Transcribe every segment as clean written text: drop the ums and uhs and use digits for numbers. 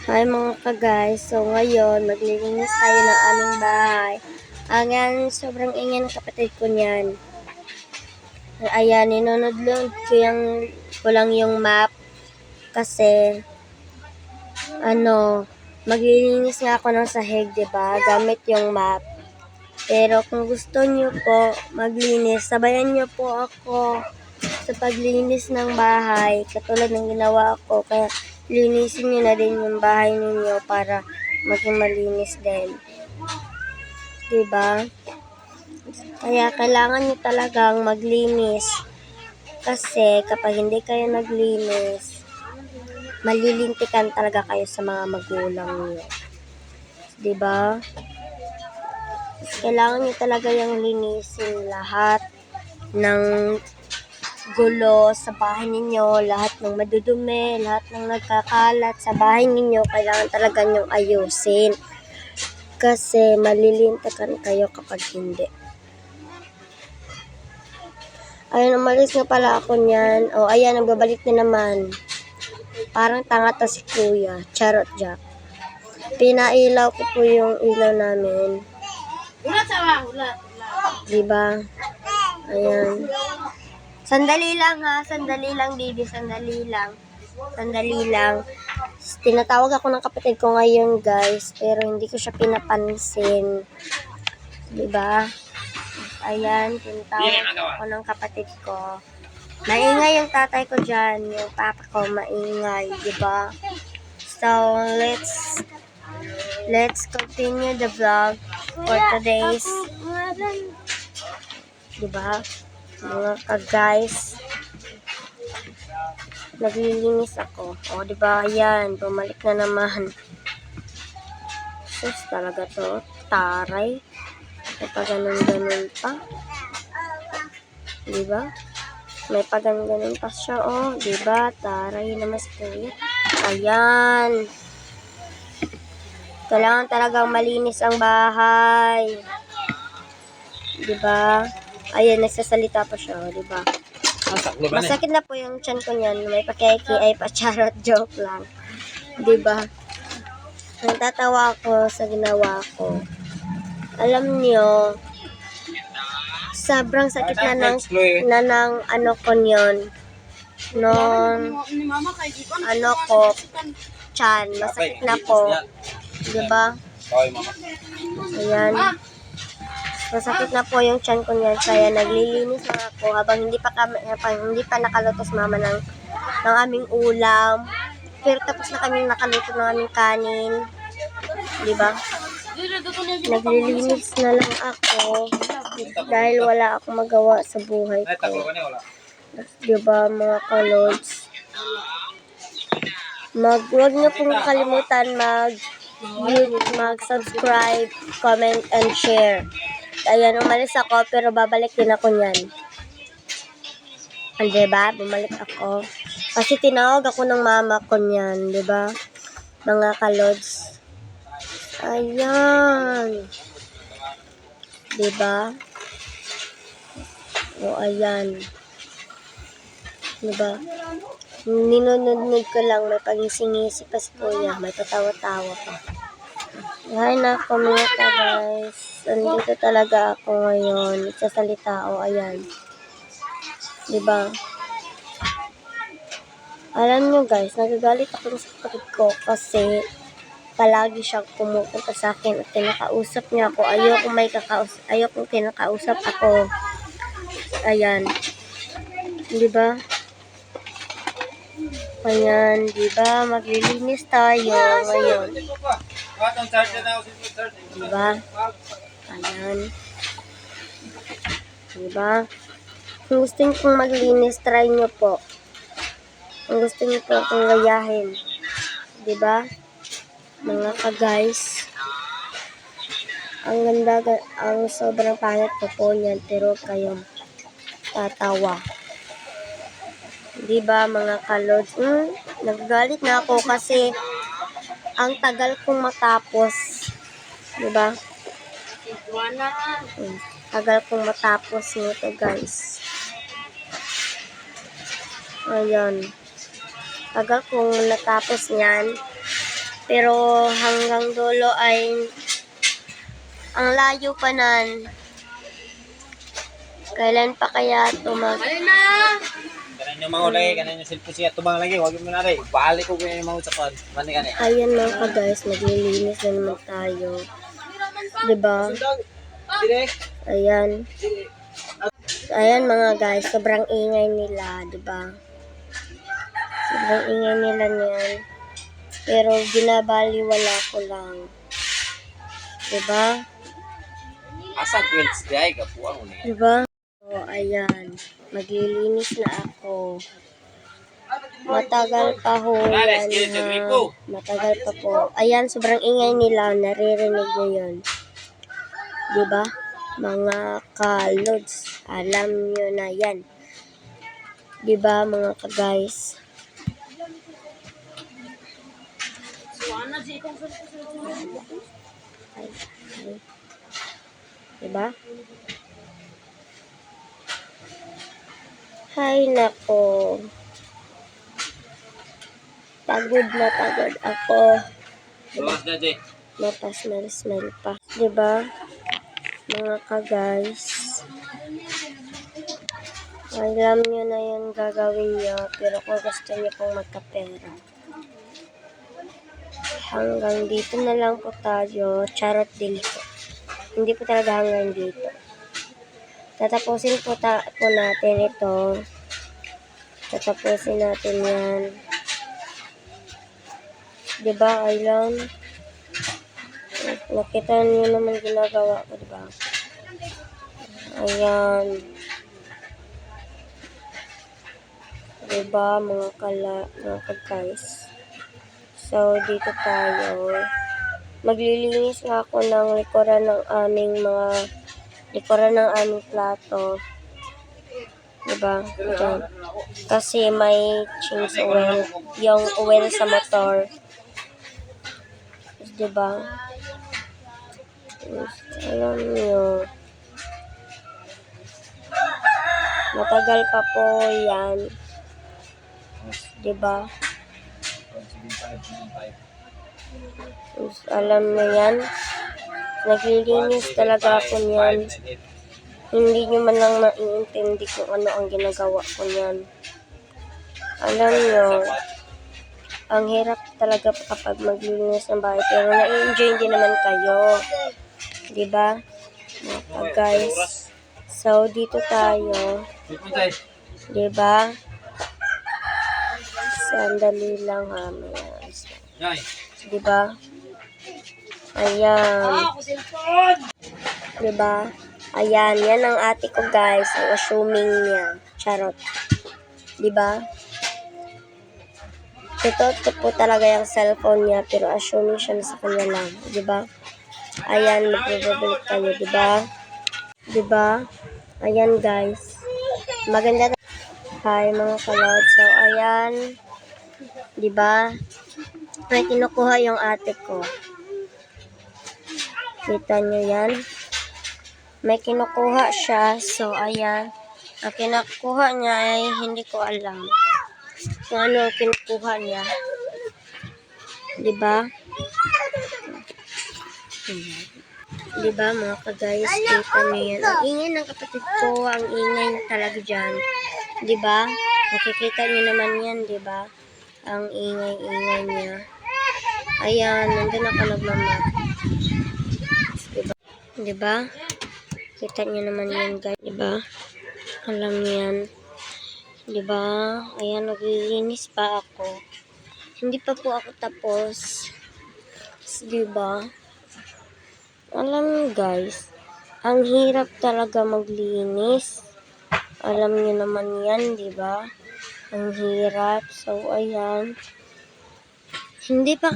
Hi mga ka-guys, so ngayon maglilinis tayo ng aming bahay. Ayan, sobrang ingay ng kapatid ko niyan. Ayan, ninunod-load ko lang yung map kasi maglilinis nga ako ng sahig, diba? Gamit yung map. Pero kung gusto niyo po maglinis, sabayan niyo po ako sa paglinis ng bahay, katulad ng ginawa ko. Kaya linisin niyo na din yung bahay ninyo para maging malinis din. Diba? Kaya kailangan niyo talagang maglinis. Kasi kapag hindi kayo naglinis, malilintikan talaga kayo sa mga magulang niyo. Diba? Kailangan niyo talaga yung linisin lahat ng gulo sa bahay ninyo, lahat ng madudumi, lahat ng nagkakalat sa bahay ninyo, kailangan talaga nyong ayusin. Kasi malilintikan kayo kapag hindi. Ayun, umalis nga pala ako niyan. O, ayan, nagbabalik na naman. Parang tanga to si Kuya. Charot Jack. Pinailaw ko po yung ilaw namin. Diba? Ayan. Sandali lang ha. Sandali lang, baby. Sandali lang. Sandali lang. Tinatawag ako ng kapatid ko ngayon, guys. Pero hindi ko siya pinapansin. Diba? Ayan, tinatawag ako ng kapatid ko. Maingay yung tatay ko dyan. Yung papa ko, maingay. Diba? So, let's continue the vlog for today's. Diba? Mga ka-guys. Naglilinis ako. O, diba? Ayan, bumalik na naman. Sus, talaga to. Taray. May paganon-ganon pa. Diba? May paganon-ganon pa siya, oh. Diba? Taray na mas kuya. Ayan. Kailangan talagang malinis ang bahay. Diba? Ayan, nagsasalita pa siya, oh. Diba? Masakit na po yung tiyan ko niyan. May pakikiay pa, charot, joke lang. Diba? Nagtatawa ako sa ginawa ko. Alam niyo, sobrang sakit na ng ano ko yun. Nung ano ko, tiyan. Masakit na po. Diba? Ayan. Masakit na po yung tiyan ko niyan. Kaya naglilinis na ako habang hindi pa nakalutos mama ng aming ulam. Pero tapos na kami nakaluto ng aming kanin. Diba? Naglilinis na lang ako dahil wala akong magawa sa buhay ko. Diba mga kalods? Huwag niyo pong kalimutan mag-subscribe, comment, and share. Ayan, umalis ako pero babalik din ako niyan. Diba? Bumalik ako. Kasi tinawag ako ng mama ko niyan. Diba? Mga kalods. Ayan. Diba? O, ayan. Diba? Ninunod ko lang. May pagising-isip pa si Kuya. May patawa-tawa pa. Ay, nako mga guys. Nandito talaga ako ngayon. Nagsasalita. O, ayan. Diba? Alam nyo guys, nagagalit ako sa kapatid ko kasi palagi siyang pumupunta sa akin at kinakausap niya ako. Ayokong kinakausap ako. Ayan. Diba? Ayan, diba? Maglilinis tayo ngayon. Diba? Ayan. Diba? Kung gusto niyo pong maglinis, try niyo po. Kung gusto niyo po akong gayahin. Diba? Mga ka-guys. Ang ganda, ang sobrang pangit po niyan, pero kayong tatawa. Diba mga kalods? Nagagalit na ako kasi ang tagal kong matapos. Diba? Tagal kong matapos nito guys. Ayan. Tagal kong natapos niyan. Pero hanggang dulo ay ang layo pa nan. Kailan pa kaya ito Kanan yung mga ulay, kanan yung cellphone siya. Tubang lagi, huwag mo na rin. Balik ko ganyan yung mga usapan. Mani ka na. Ayan mga ka-guys, maglilinis na naman tayo. Diba? Direk. Ayan. Ayan mga guys, sobrang ingay nila, diba? Sobrang ingay nila niyan. Pero binabaliwala ko lang. Diba? Asa quilts di ay kapuan mo niya. Diba? So, ayan. Maglilinis na ako. Matagal pa ho yan ha. Matagal pa po. Ayan, sobrang ingay nila. Naririnig nyo yun. Diba? Mga ka-lods. Alam nyo na yan. Diba mga ka-guys? Diba? Hay nako. Pagod na pagod ako. Tuwas na di. Mapasmell-smell pa. Diba? Mga ka-guys. Alam nyo na yung gagawin nyo. Pero kung gusto nyo pong magkapera. Hanggang dito na lang po tayo. Charot din po. Hindi po talaga hanggang dito. Tatapusin po natin ito. Tatapusin natin yan. Diba, Aylan? Nakita niyo naman ginagawa ko, diba? Ayan. Diba, mga guys. So, dito tayo. Maglilinis nga ako ng likuran ng aming plato. Diba? Diyan. Kasi may change oil. Yung oil sa motor. Diba? Alam nyo. Matagal pa po yan. Diba? Alam nyo yan. Naglilinis talaga ako niyan. Hindi nyo man lang naiintindi kung ano ang ginagawa ko niyan. Alam nyo, ang hirap talaga kapag maglilinis ng bahay. Pero na-enjoy din naman kayo. Diba? Mga guys. So, dito tayo. Diba? Sandali lang ha. Diba? Ayan. Diba? Ayan. Yan ang ate ko guys. Ang assuming niya. Charot. Diba? Ito po talaga yung cellphone niya. Pero assuming siya na sa kanya lang. Diba? Ayan. Magbabalik tayo. Diba? Diba? Ayan guys. Maganda. Hi mga kalod. So ayan. Diba? May kinukuha yung ate ko. Kita nyo yan? May kinukuha siya. So, ayan. Ang kinukuha niya ay hindi ko alam kung ano ang kinukuha niya. Diba? Diba mga ka-guys? Kita nyo yan. Ang ingay ng kapatid ko. Ang ingay na talaga dyan. Diba? Nakikita nyo naman yan. Diba? Ang ingay-ingay niya. Ayan. Nandun ako nagmamap. Diba? Kita nyo naman yan guys. Diba? Alam nyo yan. Diba? Ayan, naglilinis pa ako. Hindi pa po ako tapos. Diba? Alam nyo guys, ang hirap talaga maglinis. Alam nyo naman yan, diba? Ang hirap. So, ayan. Hindi pa,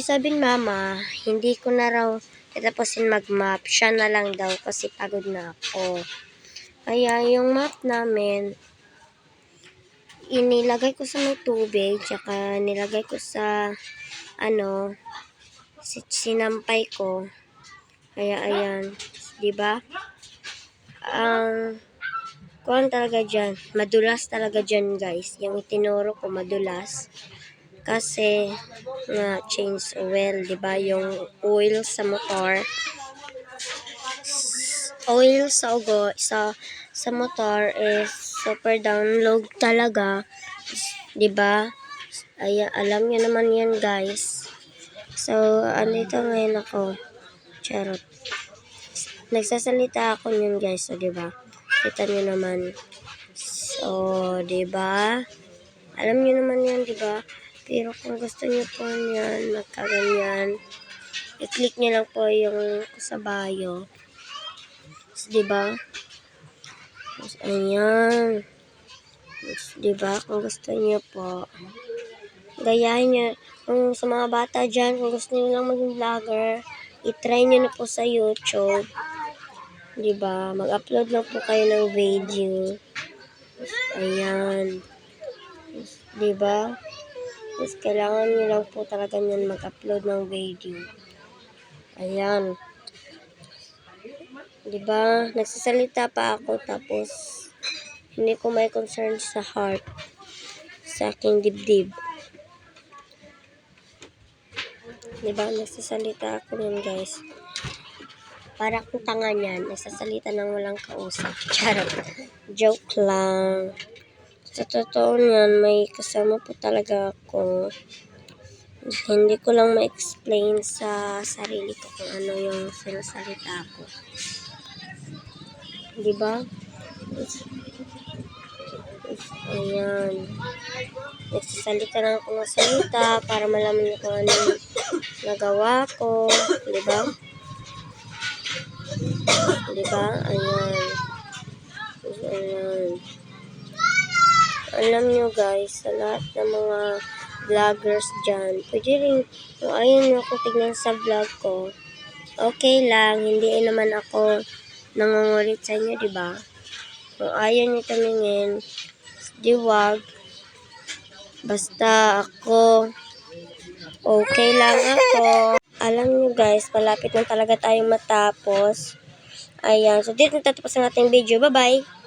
sabi ni mama, hindi ko na raw tapusin mag-map. Siya na lang daw kasi pagod na ako. Kaya yung map namin, inilagay ko sa may tubig, tsaka nilagay ko sa, sinampay ko. Kaya ayan, diba? Kuhan talaga dyan. Madulas talaga dyan guys. Yung itinuro ko madulas. Kasi nga change oil, 'di ba? Yung oil sa motor, oil sa ugo sa motor is super download talaga, 'di ba? Ay, alam niyo naman 'yan, guys. So, andito ngayon ako. Charot. Nagsasalita ako niyan, guys, so 'di ba? Kita niyo naman. So, 'di ba? Alam niyo naman 'yan, 'di ba? Pero kung gusto niyo po niyan, magkaganyan, i-click niyo lang po yung sa bio. So, 'di ba? Ayan. 'Di ba? Kung gusto niyo po, gayahin niyo. Kung sa mga bata dyan, kung gusto niyo lang maging vlogger, i-try niyo na po sa YouTube. 'Di ba? Mag-upload lang po kayo ng video. Ayan. 'Di ba? Tapos kailangan niyo lang po talaga niyan mag-upload ng video. Ayan. 'Di ba? Nagsasalita pa ako tapos hindi ko may concern sa heart, sa aking dibdib. 'Di ba? Nagsasalita ako niyan, guys. Para akong tanga niyan, nagsasalita nang walang kausap. Charot. Joke lang. Sa totoo niyan, may kasama po talaga ako. Hindi ko lang ma-explain sa sarili ko kung ano yung sinasalita ko. 'Di ba? Ayan. Nagsasalita lang ako ng salita para malaman niyo kung ano yung nagawa ko. 'Di ba? 'Di ba? Ayan. Ayan. Alam nyo, guys, sa lahat ng mga vloggers dyan, pwede rin, kung ayaw nyo ako tignan sa vlog ko, okay lang, hindi naman ako nangungulit sa inyo, di ba? Kung ayaw nyo tumingin, di wag. Basta ako, okay lang ako. Alam nyo, guys, malapit na talaga tayong matapos. Ayan, so dito natatapos ang ating video. Bye-bye!